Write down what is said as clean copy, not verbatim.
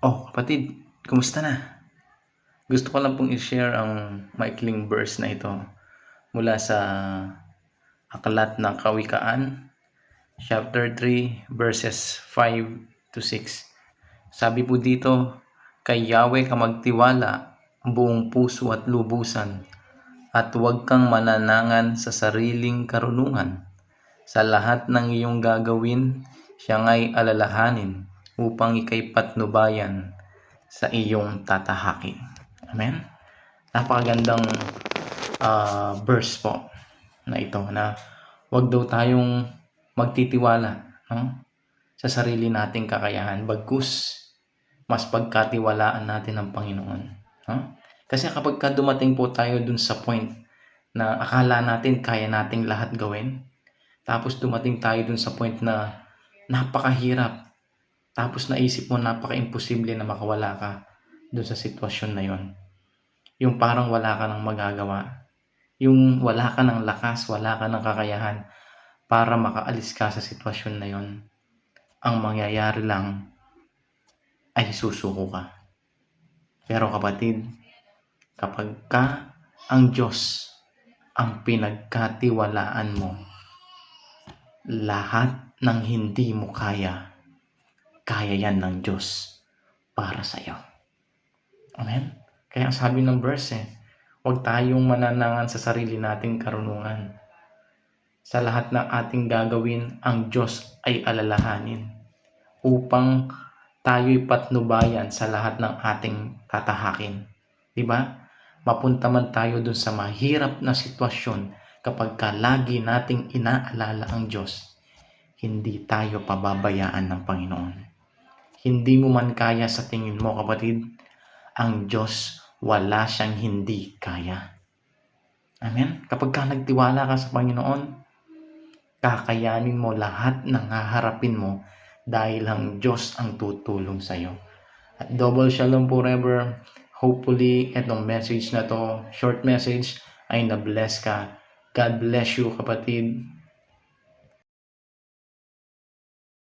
Oh, kapatid, kumusta na? Gusto ko lang pong i-share ang maikling verse na ito mula sa Aklat ng Kawikaan, chapter 3, verses 5 to 6. Sabi po dito, kay Yahweh ka magtiwala buong puso at lubusan, at huwag kang mananangan sa sariling karunungan. Sa lahat ng iyong gagawin, siya nga'y alalahanin upang ika'y patnubayan sa iyong tatahakin. Amen? Napakagandang verse po na ito, na wag daw tayong magtitiwala, no, sa sarili nating kakayahan, bagkus mas pagkatiwalaan natin ang Panginoon. No? Kasi kapag dumating po tayo dun sa point na akala natin kaya nating lahat gawin, tapos dumating tayo dun sa point na napakahirap, tapos naisip mo napaka-imposible na makawala ka dun sa sitwasyon na yon. Yung parang wala ka nang magagawa. Yung wala ka ng lakas, wala ka ng kakayahan para makaalis ka sa sitwasyon na yon. Ang mangyayari lang ay susuko ka. Pero kapatid, kapag ang Diyos ang pinagkatiwalaan mo, lahat ng hindi mo kaya yan ng Diyos para sa iyo. Amen? Kaya ang sabi ng verse, huwag tayong mananangan sa sarili nating karunungan. Sa lahat ng ating gagawin, ang Diyos ay alalahanin upang tayo'y patnubayan sa lahat ng ating tatahakin. Diba? Mapunta man tayo dun sa mahirap na sitwasyon, kapag lagi nating inaalala ang Diyos, hindi tayo pababayaan ng Panginoon. Hindi mo man kaya sa tingin mo, kapatid, ang Diyos wala siyang hindi kaya. Amen? Kapag nagtiwala ka sa Panginoon, kakayanin mo lahat ng haharapin mo dahil ang Diyos ang tutulong sa iyo. At double shalom forever. Hopefully, itong message na to, short message, ay na-bless ka. God bless you, kapatid.